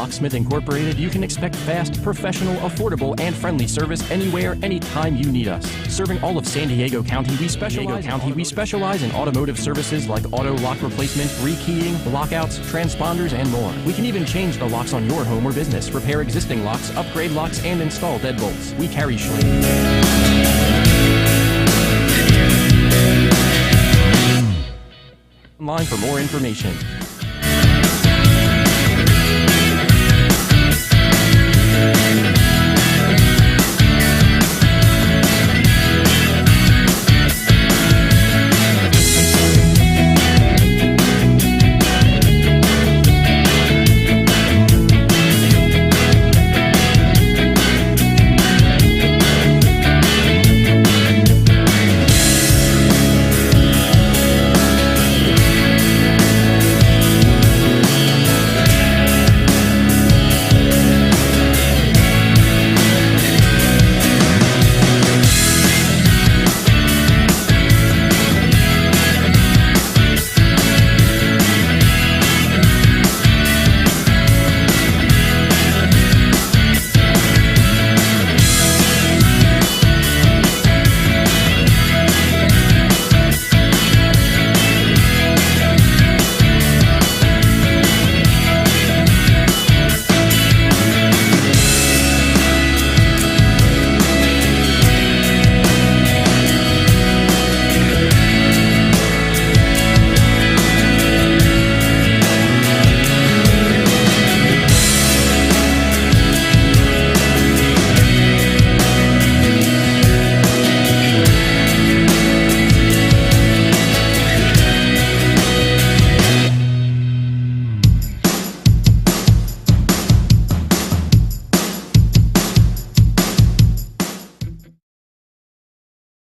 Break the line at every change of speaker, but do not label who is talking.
Locksmith Incorporated, you can expect fast, professional, affordable, and friendly service anywhere, anytime you need us. Serving all of San Diego County, we specialize in automotive services like auto lock replacement, rekeying, lockouts, transponders, and more. We can even change the locks on your home or business, repair existing locks, upgrade locks, and install deadbolts. We carry online for more information.